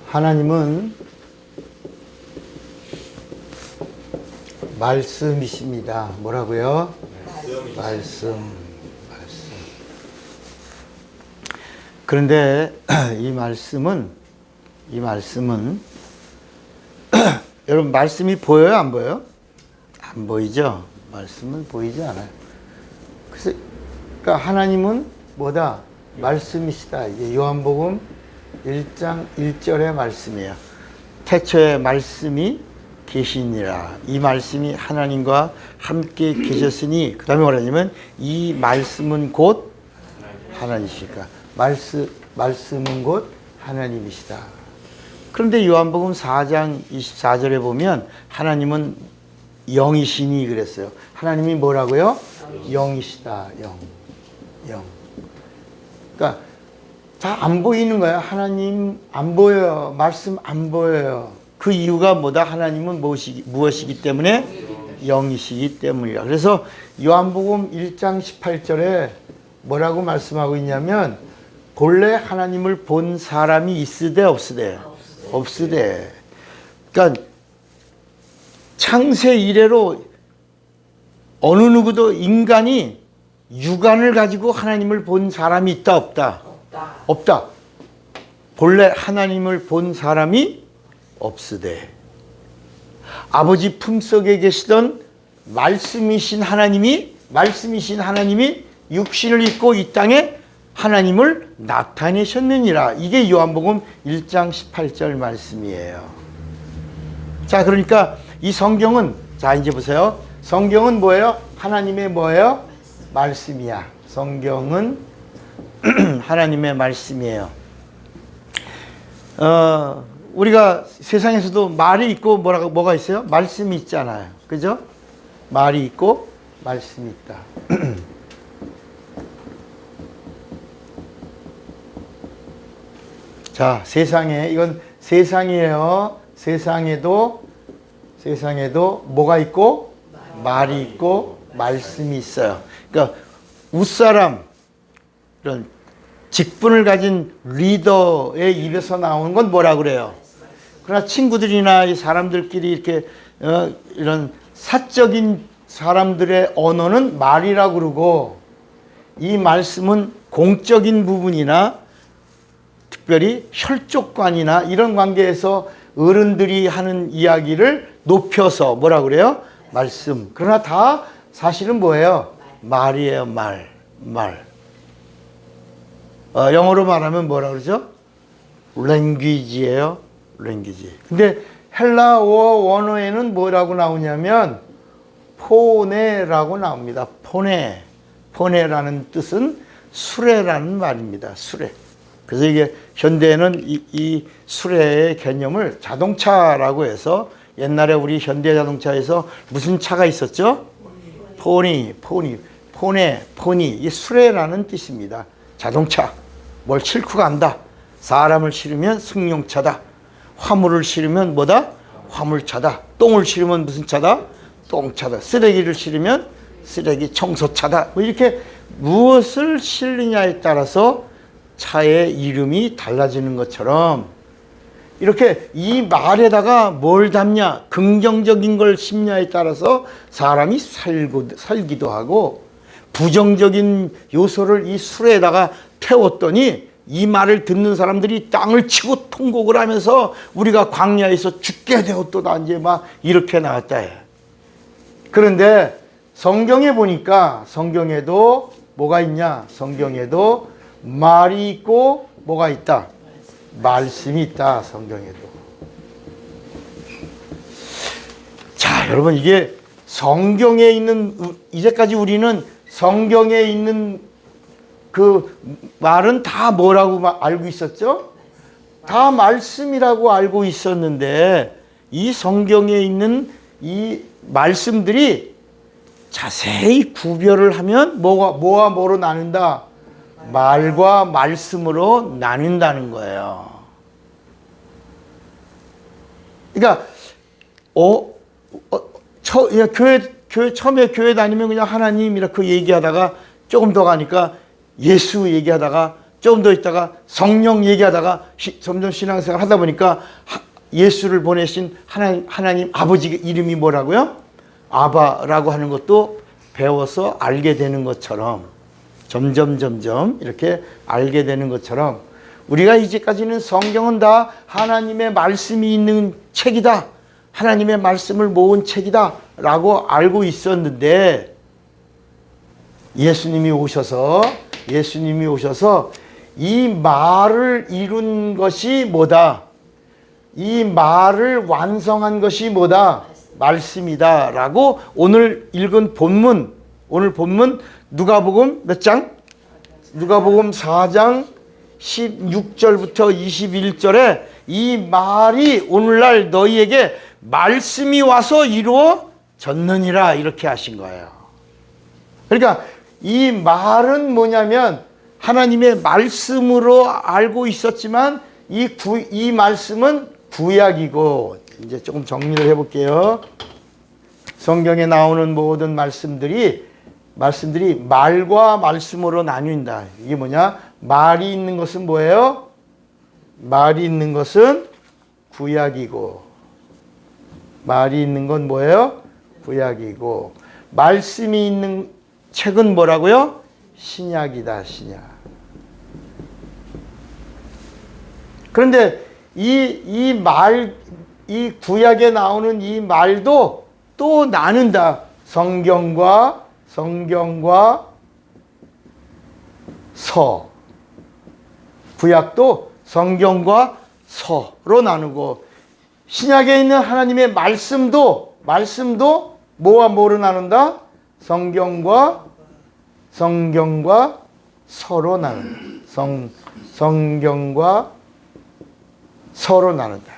하나님은 말씀이십니다. 뭐라고요? 말씀. 그런데 이 말씀은 여러분, 말씀이 보여요, 안 보여요? 안 보이죠? 말씀은 보이지 않아요. 그래서 그러니까 하나님은 뭐다? 말씀이시다. 이게 요한복음 1장 1절의 말씀이에요. 태초에 말씀이 계시니라. 이 말씀이 하나님과 함께 계셨으니, 그 다음에 뭐라냐면 이 말씀은 곧 하나님이시니까. 말씀은 곧 하나님이시다. 그런데 요한복음 4장 24절에 보면 하나님은 영이시니 그랬어요. 하나님이 뭐라고요? 영이시다. 영. 그러니까 다 안 보이는 거야. 하나님 안 보여요. 말씀 안 보여요. 그 이유가 뭐다? 하나님은 무엇이기 때문에? 영이시기 때문이라. 그래서 요한복음 1장 18절에 뭐라고 말씀하고 있냐면, 본래 하나님을 본 사람이 있으되 없으되? 없으되. 그러니까 창세 이래로 어느 누구도 인간이 육안을 가지고 하나님을 본 사람이 있다 없다? 없다. 본래 하나님을 본 사람이 없으되, 아버지 품속에 계시던 말씀이신 하나님이 육신을 입고 이 땅에 하나님을 나타내셨느니라. 이게 요한복음 1장 18절 말씀이에요. 자, 그러니까 이 성경은, 자, 이제 보세요. 성경은 뭐예요? 하나님의 뭐예요? 말씀이야. 성경은 하나님의 말씀이에요. 우리가 세상에서도 말이 있고 뭐가 있어요? 말씀이 있잖아요. 그죠? 말이 있고 말씀이 있다. 자, 세상에, 이건 세상이에요. 세상에도 뭐가 있고 말이 있고 말씀이 있어요. 그러니까 웃사람, 이런 직분을 가진 리더의 입에서 나오는 건 뭐라 그래요? 그러나 친구들이나 이 사람들끼리 이렇게 이런 사적인 사람들의 언어는 말이라고 그러고, 이 말씀은 공적인 부분이나 특별히 혈족관이나 이런 관계에서 어른들이 하는 이야기를 높여서 뭐라 그래요? 말씀. 그러나 다 사실은 뭐예요? 말이에요. 말. 영어로 말하면 뭐라 그러죠? language예요. language. 근데 헬라어 원어에는 뭐라고 나오냐면 포네라고 나옵니다. 포네라는 뜻은 수레라는 말입니다. 수레. 그래서 이게 현대에는 이 수레의 개념을 자동차라고 해서, 옛날에 우리 현대 자동차에서 무슨 차가 있었죠? 포니. 이 수레라는 뜻입니다. 자동차. 뭘 싣고 간다. 사람을 실으면 승용차다. 화물을 실으면 뭐다? 화물차다. 똥을 실으면 무슨 차다? 똥차다. 쓰레기를 실으면 쓰레기 청소차다. 뭐 이렇게 무엇을 실느냐에 따라서 차의 이름이 달라지는 것처럼, 이렇게 이 말에다가 뭘 담냐, 긍정적인 걸 심냐에 따라서 사람이 살기도 하고, 부정적인 요소를 이 수레에다가 태웠더니 이 말을 듣는 사람들이 땅을 치고 통곡을 하면서 우리가 광야에서 죽게 되었도다, 이제 막 이렇게 나왔다 해. 그런데 성경에 보니까, 성경에도 뭐가 있냐? 성경에도 말이 있고 뭐가 있다? 말씀이 있다. 성경에도. 자, 여러분, 이게 성경에 있는, 이제까지 우리는 성경에 있는 그 말은 다 뭐라고 알고 있었죠? 다 말씀이라고 알고 있었는데, 이 성경에 있는 이 말씀들이 자세히 구별을 하면 뭐와 뭐로 나눈다? 말과 말씀으로 나눈다는 거예요. 그러니까 처음에 교회 다니면 그냥 하나님 이렇게 얘기하다가 조금 더 가니까 예수 얘기하다가 조금 더 있다가 성령 얘기하다가 점점 신앙생활 하다 보니까 예수를 보내신 하나님 아버지 이름이 뭐라고요? 아바라고 하는 것도 배워서 알게 되는 것처럼 점점 이렇게 알게 되는 것처럼 우리가 이제까지는 성경은 다 하나님의 말씀이 있는 책이다. 하나님의 말씀을 모은 책이다 라고 알고 있었는데 예수님이 오셔서 이 말을 이룬 것이 뭐다? 이 말을 완성한 것이 뭐다? 말씀이다 라고 오늘 읽은 본문, 오늘 본문 누가복음 몇 장? 누가복음 4장 16절부터 21절에 이 말이 오늘날 너희에게 말씀이 와서 이루어졌느니라 이렇게 하신 거예요. 그러니까 이 말은 뭐냐면 하나님의 말씀으로 알고 있었지만 이 말씀은 구약이고 이제 조금 정리를 해볼게요. 성경에 나오는 모든 말씀들이 말과 말씀으로 나뉜다. 이게 뭐냐? 말이 있는 것은 뭐예요? 말이 있는 것은 구약이고 말이 있는 건 뭐예요? 구약이고 말씀이 있는 책은 뭐라고요? 신약이다. 신약. 그런데 이 구약에 나오는 이 말도 또 나눈다. 성경과 서. 구약도 성경과 서로 나누고 신약에 있는 하나님의 말씀도 뭐와 뭐로 나눈다? 성경과 서로 나눈다. 성경과 서로 나눈다.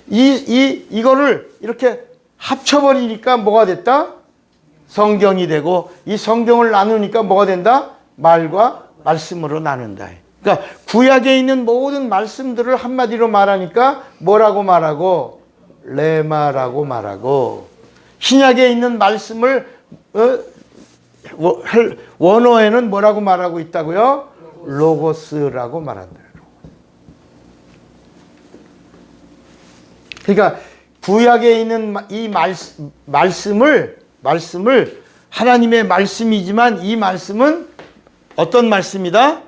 이거를 이렇게 합쳐버리니까 뭐가 됐다? 성경이 되고 이 성경을 나누니까 뭐가 된다? 말과 말씀으로 나눈다. 그러니까 구약에 있는 모든 말씀들을 한마디로 말하니까 뭐라고 말하고? 레마라고 말하고 신약에 있는 말씀을 원어에는 뭐라고 말하고 있다고요? 로고스라고 말한다. 그러니까 구약에 있는 이 말씀을 하나님의 말씀이지만 이 말씀은 어떤 말씀이다?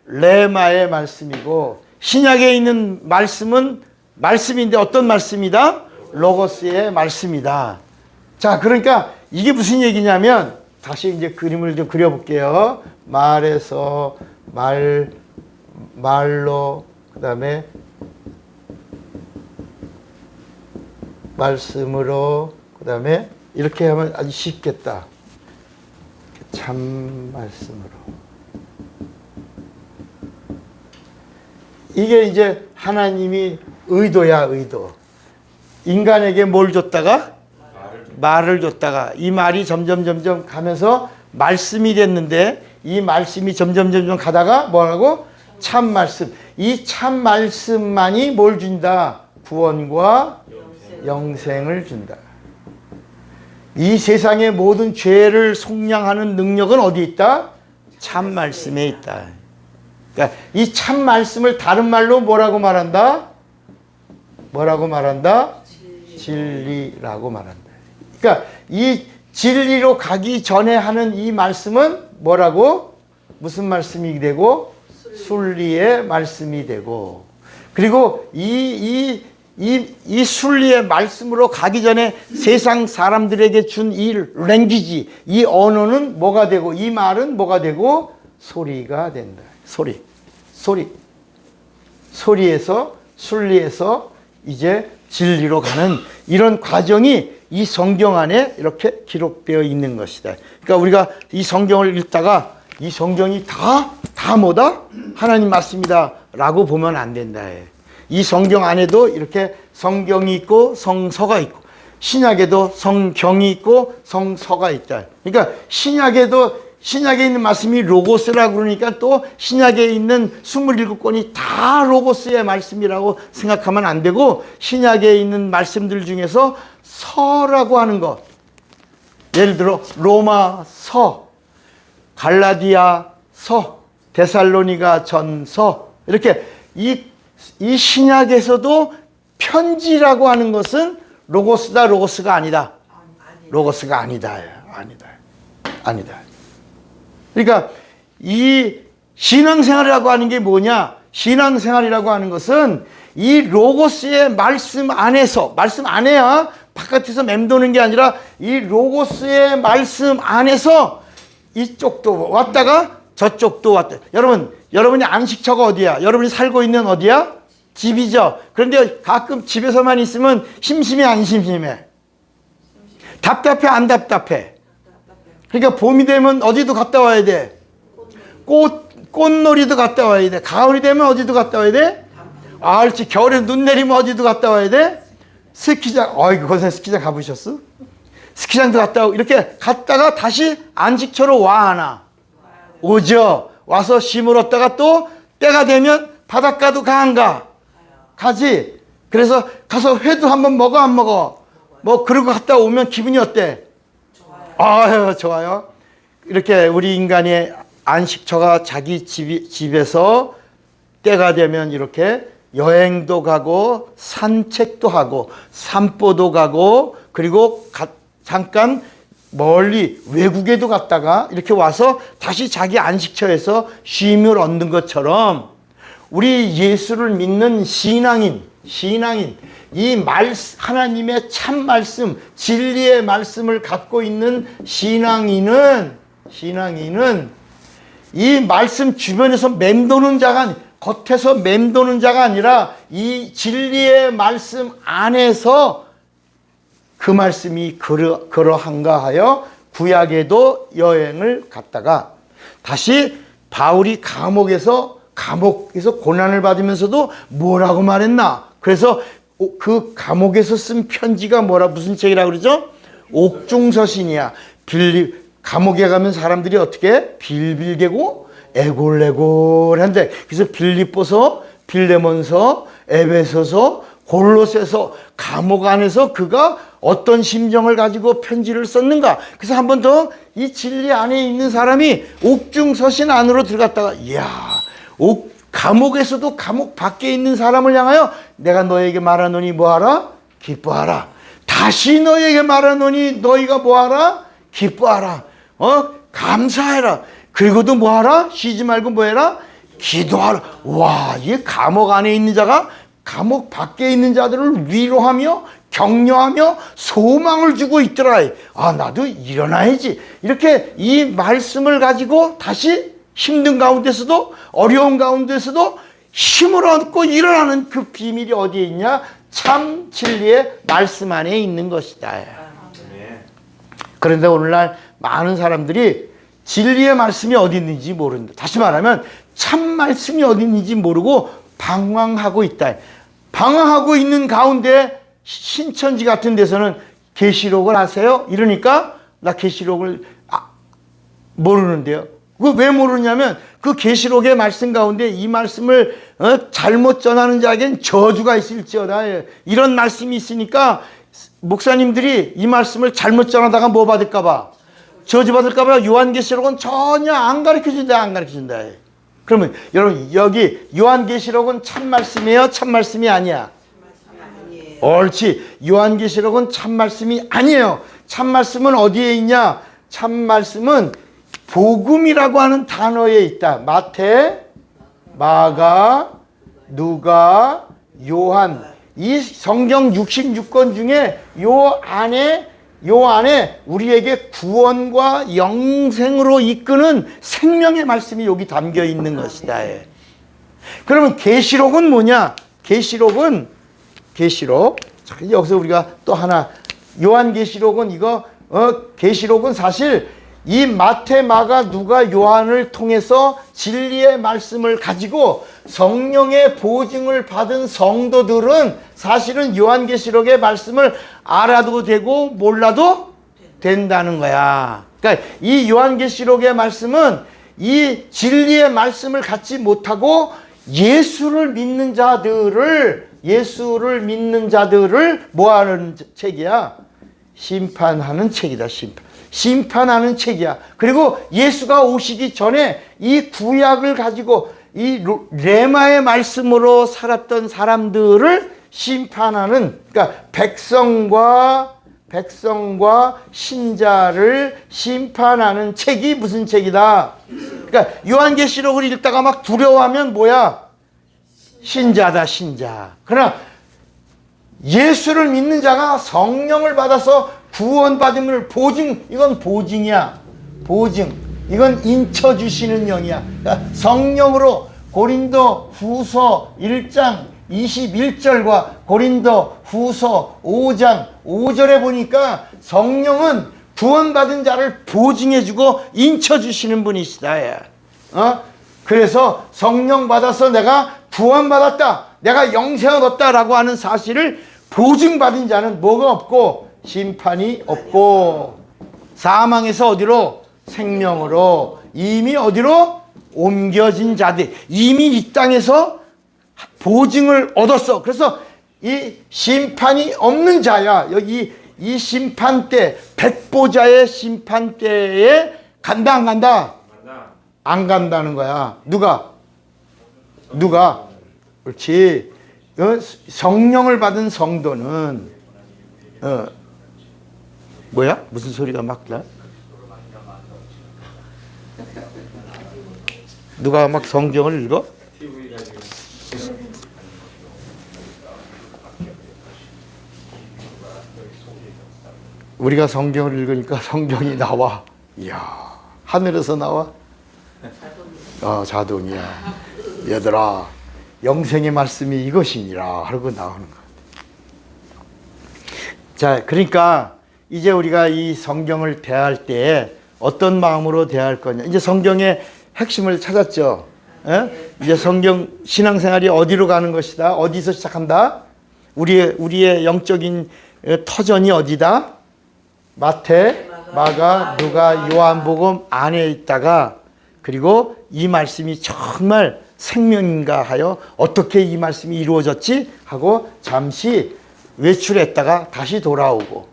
레마의 말씀이고 신약에 있는 말씀은 말씀인데 어떤 말씀이다? 로고스의 말씀이다. 자, 그러니까 이게 무슨 얘기냐면 다시 이제 그림을 좀 그려볼게요. 말에서 말로 그다음에 말씀으로 그다음에 이렇게 하면 아주 쉽겠다. 참 말씀으로. 이게 이제 하나님이 의도야, 의도. 인간에게 뭘 줬다가? 말을 줬다가 이 말이 점점 가면서 말씀이 됐는데 이 말씀이 점점 가다가 뭐라고? 참 말씀. 이 참 말씀만이 뭘 준다? 구원과 영생을 준다. 이 세상의 모든 죄를 속량하는 능력은 어디 있다? 참 말씀에 있다. 그러니까 이 참 말씀을 다른 말로 뭐라고 말한다? 뭐라고 말한다? 진리라고 말한다. 그러니까 이 진리로 가기 전에 하는 이 말씀은 뭐라고? 무슨 말씀이 되고? 순리의 말씀이 되고. 그리고 이 순리의 말씀으로 가기 전에 세상 사람들에게 준 이 랭귀지, 이 언어는 뭐가 되고, 이 말은 뭐가 되고? 소리가 된다. 소리에서, 순리에서 이제 진리로 가는 이런 과정이 이 성경 안에 이렇게 기록되어 있는 것이다. 그러니까 우리가 이 성경을 읽다가 이 성경이 다 뭐다? 하나님 말씀이다 라고 보면 안 된다. 이 성경 안에도 이렇게 성경이 있고 성서가 있고 신약에도 성경이 있고 성서가 있다. 그러니까 신약에 있는 말씀이 로고스라고 그러니까 또 신약에 있는 27권이 다 로고스의 말씀이라고 생각하면 안 되고 신약에 있는 말씀들 중에서 서라고 하는 것, 예를 들어 로마서, 갈라디아서, 데살로니가전서, 이렇게 이 신약에서도 편지라고 하는 것은 로고스다, 로고스가 아니다. 로고스가 아니다. 아니다. 그러니까 이 신앙생활이라고 하는 게 뭐냐? 신앙생활이라고 하는 것은 이 로고스의 말씀 안에서, 말씀 안에야 바깥에서 맴도는 게 아니라 이 로고스의 말씀 안에서 이쪽도 왔다가 저쪽도 왔다. 여러분이 안식처가 어디야? 여러분이 살고 있는 어디야? 집이죠. 그런데 가끔 집에서만 있으면 심심해, 안 심심해? 답답해, 안 답답해? 그러니까 봄이 되면 어디도 갔다 와야 돼? 꽃놀이도 갔다 와야 돼. 가을이 되면 어디도 갔다 와야 돼? 그렇지. 겨울에 눈 내리면 어디도 갔다 와야 돼? 스키장. 거기서 스키장 가보셨어? 스키장도 갔다 오고, 이렇게 갔다가 다시 안식처로 와, 하나? 오죠. 와서 심으렀다가 또 때가 되면 바닷가도 가, 안 가? 가지. 그래서 가서 회도 한번 먹어, 안 먹어? 그러고 갔다 오면 기분이 어때? 좋아요. 이렇게 우리 인간의 안식처가 자기 집에서 때가 되면 이렇게 여행도 가고 산책도 하고 산보도 가고, 그리고 잠깐 멀리 외국에도 갔다가 이렇게 와서 다시 자기 안식처에서 쉼을 얻는 것처럼, 우리 예수를 믿는 신앙인, 이 하나님의 참 말씀, 진리의 말씀을 갖고 있는 신앙인은 이 말씀 주변에서 맴도는 자가, 겉에서 맴도는 자가 아니라 이 진리의 말씀 안에서 그 말씀이 그러한가 하여 구약에도 여행을 갔다가 다시 바울이 감옥에서 고난을 받으면서도 뭐라고 말했나? 그래서 그 감옥에서 쓴 편지가 무슨 책이라고 그러죠? 옥중서신이야. 감옥에 가면 사람들이 어떻게? 빌빌대고 애골애골한데, 그래서 빌립보서, 빌레몬서, 에베소서, 골로새서, 감옥 안에서 그가 어떤 심정을 가지고 편지를 썼는가? 그래서 한 번 더 이 진리 안에 있는 사람이 옥중서신 안으로 들어갔다가, 감옥에서도 감옥 밖에 있는 사람을 향하여 내가 너에게 말하노니 뭐하라? 기뻐하라. 다시 너에게 말하노니 너희가 뭐하라? 기뻐하라. 감사해라. 그리고도 뭐하라? 쉬지 말고 뭐해라? 기도하라. 이 감옥 안에 있는 자가 감옥 밖에 있는 자들을 위로하며 격려하며 소망을 주고 있더라. 나도 일어나야지. 이렇게 이 말씀을 가지고 다시 힘든 가운데서도, 어려운 가운데서도 힘을 얻고 일어나는 그 비밀이 어디에 있냐? 참 진리의 말씀 안에 있는 것이다. 그런데 오늘날 많은 사람들이 진리의 말씀이 어디 있는지 모른다. 다시 말하면 참 말씀이 어디 있는지 모르고 방황하고 있다. 방황하고 있는 가운데 신천지 같은 데서는 계시록을 아세요? 이러니까 나 계시록을 모르는데요. 그 왜 모르냐면 그 계시록의 말씀 가운데 이 말씀을 잘못 전하는 자에겐 저주가 있을지어다. 이런 말씀이 있으니까 목사님들이 이 말씀을 잘못 전하다가 뭐 받을까 봐? 저주 받을까 봐 요한계시록은 전혀 안 가르쳐준다. 그러면 여러분, 여기 요한계시록은 참 말씀이에요? 참 말씀이 아니야? 옳지. 요한계시록은 참 말씀이 아니에요. 참 말씀은 어디에 있냐? 참 말씀은 복음이라고 하는 단어에 있다. 마태, 마가, 누가, 요한. 이 성경 66권 중에 요 안에 우리에게 구원과 영생으로 이끄는 생명의 말씀이 여기 담겨 있는 것이다. 그러면 계시록은 뭐냐? 계시록. 여기서 우리가 또 하나, 요한계시록은 계시록은 사실 이 마태, 마가, 누가, 요한을 통해서 진리의 말씀을 가지고 성령의 보증을 받은 성도들은 사실은 요한계시록의 말씀을 알아도 되고 몰라도 된다는 거야. 그러니까 이 요한계시록의 말씀은 이 진리의 말씀을 갖지 못하고 예수를 믿는 자들을 뭐하는 책이야? 심판하는 책이다. 심판하는 책이야. 그리고 예수가 오시기 전에 이 구약을 가지고 이 레마의 말씀으로 살았던 사람들을 심판하는, 그러니까 백성과 신자를 심판하는 책이 무슨 책이다. 그러니까 요한계시록을 읽다가 막 두려워하면 뭐야? 신자다, 신자. 그러나 예수를 믿는 자가 성령을 받아서 구원받음을 이건 보증이야. 보증. 이건 인쳐주시는 영이야. 그러니까 성령으로 고린도 후서 1장 21절과 고린도 후서 5장 5절에 보니까 성령은 구원받은 자를 보증해주고 인쳐주시는 분이시다. 그래서 성령 받아서 내가 구원받았다, 내가 영생을 얻었다라고 하는 사실을 보증받은 자는 뭐가 없고 심판이 없고 사망에서 어디로? 생명으로 이미 어디로? 옮겨진 자들, 이미 이 땅에서 보증을 얻었어. 그래서 이 심판이 없는 자야. 여기 이 심판대, 백보자의 심판대에 간다 안 간다? 안 간다는 거야. 누가? 그렇지. 성령을 받은 성도는 뭐야? 무슨 소리가 막 나? 누가 막 성경을 읽어? 우리가 성경을 읽으니까 성경이 나와. 이야, 하늘에서 나와? 자동이야. 얘들아, 영생의 말씀이 이것이니라 하고 나오는 것. 자, 그러니까 이제 우리가 이 성경을 대할 때 어떤 마음으로 대할 거냐. 이제 성경의 핵심을 찾았죠. 이제 성경 신앙생활이 어디로 가는 것이다. 어디서 시작한다. 우리의 영적인 터전이 어디다. 마태, 마가, 누가, 요한복음 안에 있다가, 그리고 이 말씀이 정말 생명인가 하여 어떻게 이 말씀이 이루어졌지 하고 잠시 외출했다가 다시 돌아오고,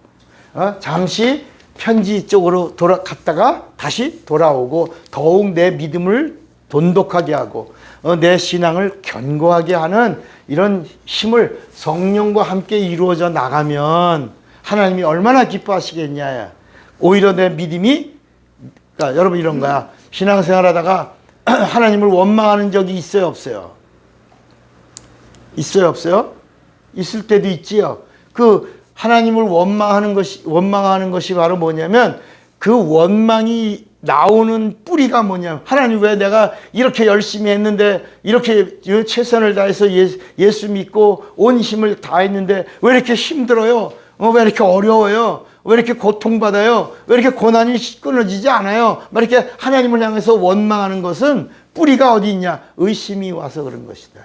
잠시 편지 쪽으로 갔다가 다시 돌아오고, 더욱 내 믿음을 돈독하게 하고 내 신앙을 견고하게 하는 이런 힘을 성령과 함께 이루어져 나가면 하나님이 얼마나 기뻐하시겠냐. 오히려 내 믿음이, 그러니까 여러분 이런 거야. 신앙생활 하다가 하나님을 원망하는 적이 있어요, 없어요? 있어요, 없어요? 있을 때도 있지요. 그 하나님을 원망하는 것이 바로 뭐냐면, 그 원망이 나오는 뿌리가 뭐냐면, 하나님 왜 내가 이렇게 열심히 했는데, 이렇게 최선을 다해서 예수 믿고 온 힘을 다했는데 왜 이렇게 힘들어요? 왜 이렇게 어려워요? 왜 이렇게 고통받아요? 왜 이렇게 고난이 끊어지지 않아요? 막 이렇게 하나님을 향해서 원망하는 것은 뿌리가 어디 있냐? 의심이 와서 그런 것이다.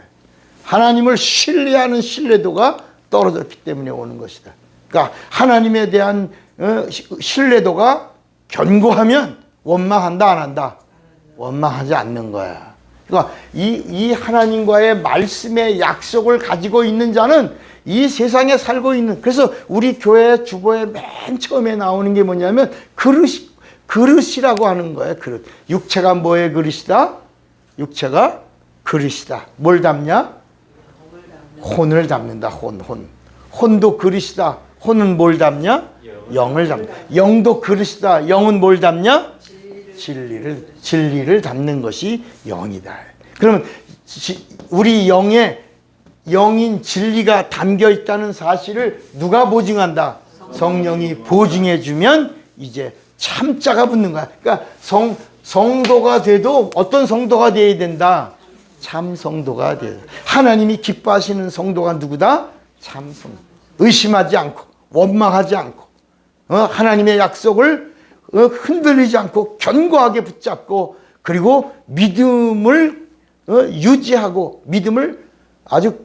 하나님을 신뢰하는 신뢰도가 떨어졌기 때문에 오는 것이다. 그러니까 하나님에 대한 신뢰도가 견고하면 원망한다, 안 한다? 원망하지 않는 거야. 그러니까 이 하나님과의 말씀의 약속을 가지고 있는 자는 이 세상에 살고 있는, 그래서 우리 교회 주보에 맨 처음에 나오는 게 뭐냐면 그릇이라고 하는 거예요. 그릇. 육체가 뭐의 그릇이다? 육체가 그릇이다. 뭘 담냐? 혼을 담는다. 혼도 그릇이다. 혼은 뭘 담냐? 영을 담는다. 영도 그릇이다. 영은 뭘 담냐? 진리를 담는 것이 영이다. 그러면 우리 영인 진리가 담겨 있다는 사실을 누가 보증한다? 성령이 보증해 주면 이제 참자가 붙는 거야. 그러니까 성도가 돼도 어떤 성도가 돼야 된다? 참 성도가 돼야 된다. 하나님이 기뻐하시는 성도가 누구다? 참 성도. 의심하지 않고 원망하지 않고 하나님의 약속을 흔들리지 않고 견고하게 붙잡고, 그리고 믿음을 유지하고 믿음을 아주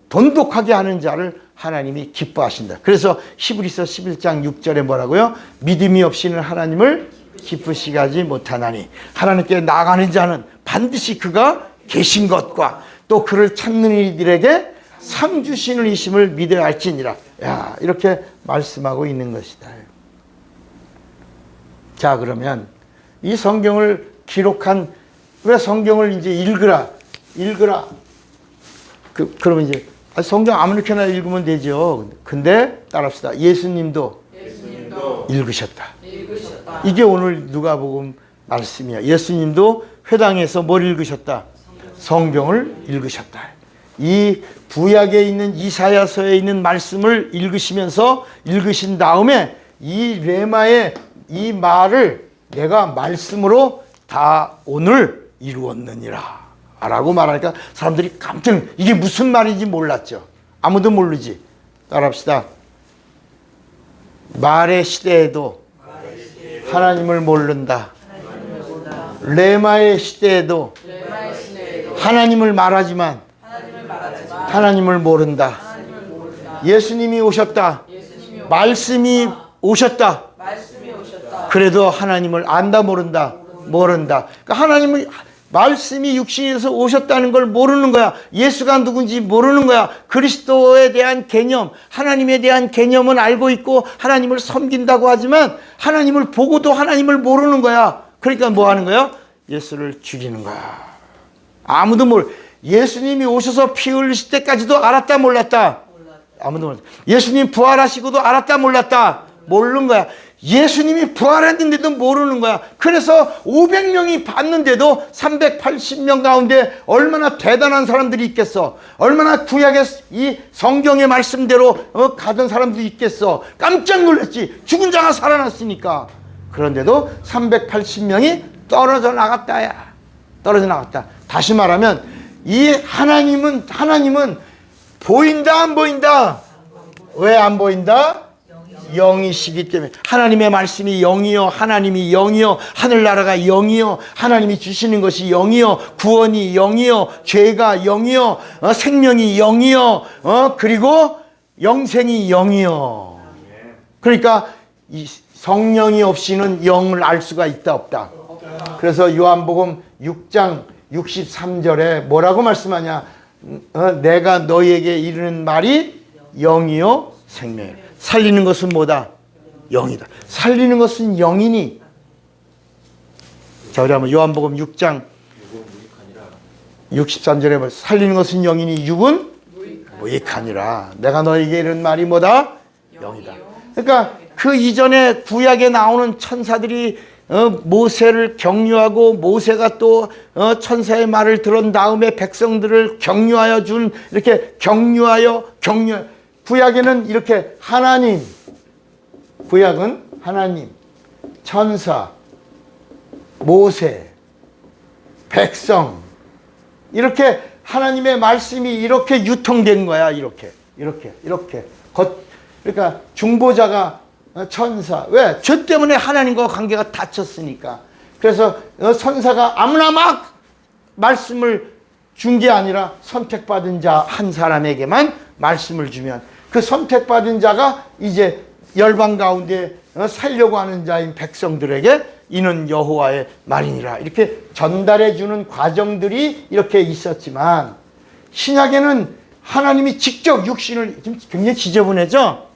돈독하게 하는 자를 하나님이 기뻐하신다. 그래서 히브리서 11장 6절에 뭐라고요? 믿음이 없이는 하나님을 기쁘시게 하지 못하나니 하나님께 나아가는 자는 반드시 그가 계신 것과 또 그를 찾는 이들에게 상 주시는 이심을 믿어야 할지니라. 야, 이렇게 말씀하고 있는 것이다. 자, 그러면 이 성경을 기록한, 왜 성경을 이제 읽으라. 그러면 이제 성경 아무렇게나 읽으면 되죠. 근데 따라합시다. 예수님도 읽으셨다. 이게 오늘 누가복음 말씀이야. 예수님도 회당에서 뭘 읽으셨다? 성경을 읽으셨다. 이 구약에 있는 이사야서에 있는 말씀을 읽으신 다음에 이 레마의 이 말을 내가 말씀으로 다 오늘 이루었느니라 라고 말하니까 사람들이 깜짝, 이게 무슨 말인지 몰랐죠. 아무도 모르지. 따라합시다. 말의 시대에도 하나님을 모른다. 레마의 시대에도 하나님을 말하지만 하나님을 모른다. 예수님이 오셨다. 말씀이 오셨다. 그래도 하나님을 안다, 모른다. 그러니까 하나님을, 말씀이 육신에서 오셨다는 걸 모르는 거야. 예수가 누군지 모르는 거야. 그리스도에 대한 개념, 하나님에 대한 개념은 알고 있고 하나님을 섬긴다고 하지만 하나님을 보고도 하나님을 모르는 거야. 그러니까 뭐 하는 거야? 예수를 죽이는 거야. 아무도 예수님이 오셔서 피 흘리실 때까지도 알았다, 몰랐다? 아무도 몰랐다. 예수님 부활하시고도 알았다, 몰랐다? 모르는 거야. 예수님이 부활했는데도 모르는 거야. 그래서 500명이 봤는데도 380명 가운데 얼마나 대단한 사람들이 있겠어. 얼마나 구약의 이 성경의 말씀대로 가던 사람들이 있겠어. 깜짝 놀랐지. 죽은 자가 살아났으니까. 그런데도 380명이 떨어져 나갔다야. 떨어져 나갔다. 다시 말하면 이 하나님은 보인다, 안 보인다? 왜 안 보인다? 영이시기 때문에. 하나님의 말씀이 영이요, 하나님이 영이요, 하늘나라가 영이요, 하나님이 주시는 것이 영이요, 구원이 영이요, 죄가 영이요, 생명이 영이요, 그리고 영생이 영이요. 그러니까 이 성령이 없이는 영을 알 수가 있다, 없다? 그래서 요한복음 6장 63절에 뭐라고 말씀하냐? 내가 너희에게 이르는 말이 영이요 생명이요. 살리는 것은 뭐다? 영이다. 살리는 것은 영이니. 자, 우리 한번 요한복음 6장 63절에 살리는 것은 영이니 육은 무익하니라. 내가 너희에게 이르는 말이 뭐다? 영이다. 그러니까 그 이전에 구약에 나오는 천사들이 모세를 격려하고, 모세가 또 천사의 말을 들은 다음에 백성들을 격려하여 준, 이렇게 격려. 구약에는 이렇게 하나님, 구약은 하나님, 천사, 모세, 백성, 이렇게 하나님의 말씀이 이렇게 유통된 거야. 이렇게. 그러니까 중보자가 천사. 왜? 죄 때문에 하나님과 관계가 닫혔으니까. 그래서 천사가 아무나 막 말씀을 준 게 아니라 선택받은 자 한 사람에게만 말씀을 주면 그 선택받은 자가 이제 열방 가운데 살려고 하는 자인 백성들에게 이는 여호와의 말이니라. 이렇게 전달해 주는 과정들이 이렇게 있었지만, 신약에는 하나님이 직접 육신을, 굉장히 지저분해져?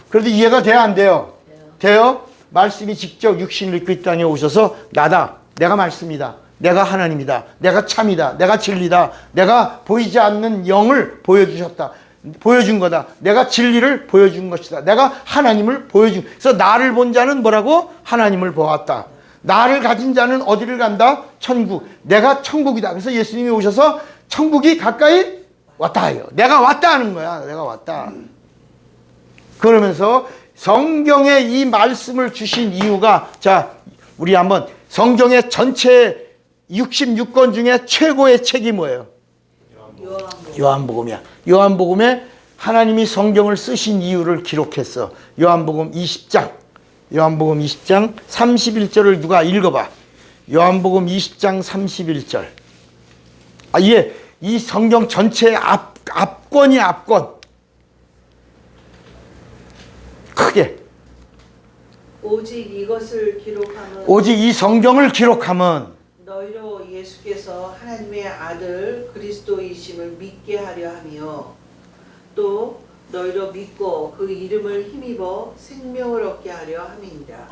그래도 이해가 돼요, 안 돼요? 돼요? 말씀이 직접 육신을 입고 이 땅에 오셔서 나다, 내가 말씀이다, 내가 하나님이다, 내가 참이다, 내가 진리다, 내가 보이지 않는 영을 보여준 거다, 내가 진리를 보여준 것이다, 내가 하나님을 그래서 나를 본 자는 뭐라고? 하나님을 보았다. 나를 가진 자는 어디를 간다? 천국. 내가 천국이다. 그래서 예수님이 오셔서 천국이 가까이 왔다 해요. 내가 왔다 하는 거야. 내가 왔다. 그러면서 성경에 이 말씀을 주신 이유가, 자, 우리 한번 성경의 전체 66권 중에 최고의 책이 뭐예요? 요한복음이야. 요한복음에 하나님이 성경을 쓰신 이유를 기록했어. 요한복음 20장 31절을 누가 읽어봐. 요한복음 20장 31절. 이 성경 전체의 앞권이 앞권. 크게. 오직 이 성경을 기록하면 너희로 예수께서 하나님의 아들 그리스도이심을 믿게 하려 하며, 또 너희로 믿고 그 이름을 힘입어 생명을 얻게 하려 함이니라.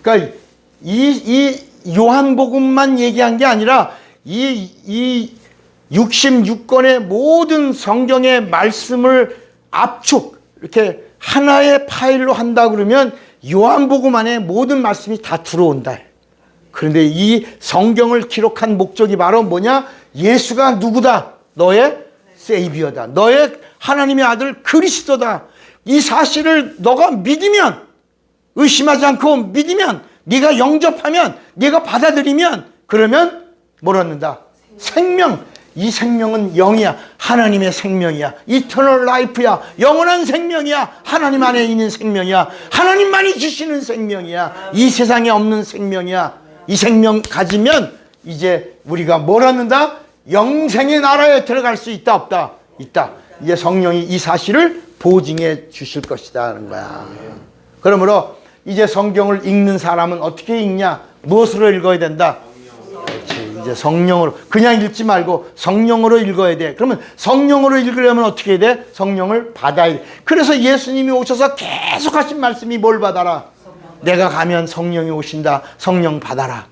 그러니까 이 요한복음만 얘기한 게 아니라 이 66권의 모든 성경의 말씀을 압축 이렇게 하나의 파일로 한다 그러면 요한복음 안에 모든 말씀이 다 들어온다. 그런데 이 성경을 기록한 목적이 바로 뭐냐? 예수가 누구다? 너의 세이비어다. 너의 하나님의 아들 그리스도다. 이 사실을 너가 믿으면, 의심하지 않고 믿으면, 네가 영접하면, 네가 받아들이면, 그러면 뭘 얻는다? 생명. 이 생명은 영이야. 하나님의 생명이야. 이터널 라이프야. 영원한 생명이야. 하나님 안에 있는 생명이야. 하나님만이 주시는 생명이야. 이 세상에 없는 생명이야. 이 생명 가지면 이제 우리가 뭘 얻는다? 영생의 나라에 들어갈 수 있다 없다? 있다. 이제 성령이 이 사실을 보증해 주실 것이다 하는 거야. 그러므로 이제 성경을 읽는 사람은 어떻게 읽냐? 무엇으로 읽어야 된다? 그렇지. 이제 성령으로. 그냥 읽지 말고 성령으로 읽어야 돼. 그러면 성령으로 읽으려면 어떻게 해야 돼? 성령을 받아야 돼. 그래서 예수님이 오셔서 계속 하신 말씀이 뭘 받아라? 내가 가면 성령이 오신다. 성령 받아라.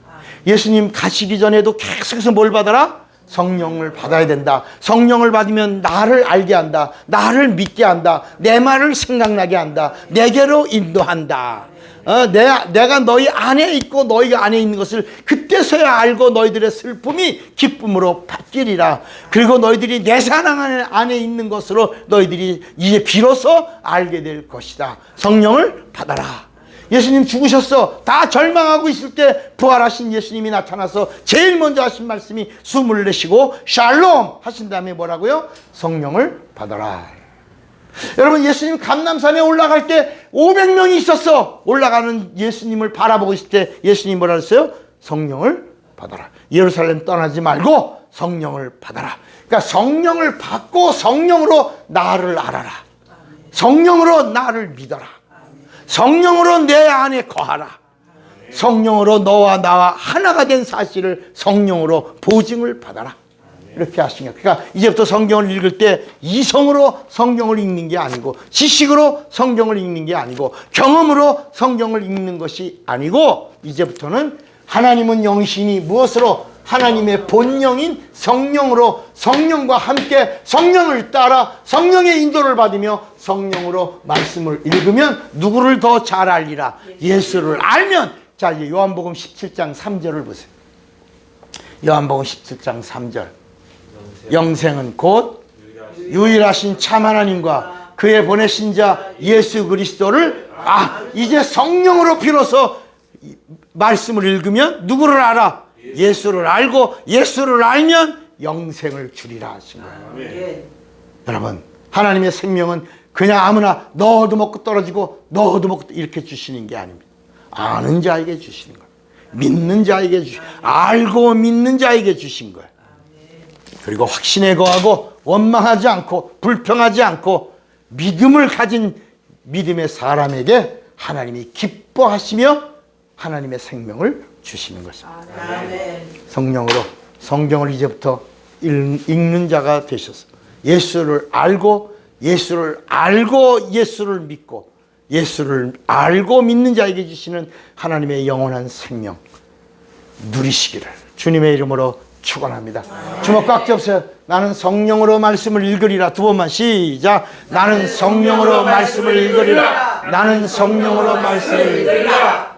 예수님 가시기 전에도 계속해서 뭘 받아라? 성령을 받아야 된다. 성령을 받으면 나를 알게 한다. 나를 믿게 한다. 내 말을 생각나게 한다. 내게로 인도한다. 내가 너희 안에 있고 너희가 안에 있는 것을 그때서야 알고 너희들의 슬픔이 기쁨으로 바뀌리라. 그리고 너희들이 내 사랑 안에 있는 것으로 너희들이 이제 비로소 알게 될 것이다. 성령을 받아라. 예수님 죽으셨어. 다 절망하고 있을 때 부활하신 예수님이 나타나서 제일 먼저 하신 말씀이 숨을 내쉬고 샬롬 하신 다음에 뭐라고요? 성령을 받아라. 여러분, 예수님 감람산에 올라갈 때 500명이 있었어. 올라가는 예수님을 바라보고 있을 때 예수님이 뭐라 했어요? 성령을 받아라. 예루살렘 떠나지 말고 성령을 받아라. 그러니까 성령을 받고 성령으로 나를 알아라. 성령으로 나를 믿어라. 성령으로 내 안에 거하라. 성령으로 너와 나와 하나가 된 사실을 성령으로 보증을 받아라. 이렇게 하신 거예요. 그러니까 이제부터 성경을 읽을 때 이성으로 성경을 읽는 게 아니고, 지식으로 성경을 읽는 게 아니고, 경험으로 성경을 읽는 것이 아니고, 이제부터는 하나님은 영이시니 무엇으로? 하나님의 본영인 성령으로, 성령과 함께 성령을 따라 성령의 인도를 받으며 성령으로 말씀을 읽으면 누구를 더 잘 알리라? 예수를 알면. 자, 이제 요한복음 17장 3절을 보세요. 요한복음 17장 3절. 영생은 곧 유일하신 참 하나님과 그의 보내신 자 예수 그리스도를 이제 성령으로 비로소 말씀을 읽으면 누구를 알아? 예수를 알고 예수를 알면 영생을 주리라 하신 거예요. 여러분, 하나님의 생명은 그냥 아무나 넣어도 먹고 떨어지고 넣어도 먹고 이렇게 주시는 게 아닙니다. 아는 자에게 주시는 거예요. 믿는 자에게 알고 믿는 자에게 주신 거예요. 그리고 확신에 거하고 원망하지 않고 불평하지 않고 믿음을 가진 믿음의 사람에게 하나님이 기뻐하시며 하나님의 생명을 주시는 것입니다. 성령으로 성경을 이제부터 읽는 자가 되셔서 예수를 알고 예수를 믿고 예수를 알고 믿는 자에게 주시는 하나님의 영원한 생명 누리시기를 주님의 이름으로 축원합니다. 주먹 꽉 잡으세요. 나는 성령으로 말씀을 읽으리라. 두 번만 시작. 나는 성령으로 말씀을 읽으리라. 나는 성령으로 말씀을 읽으리라.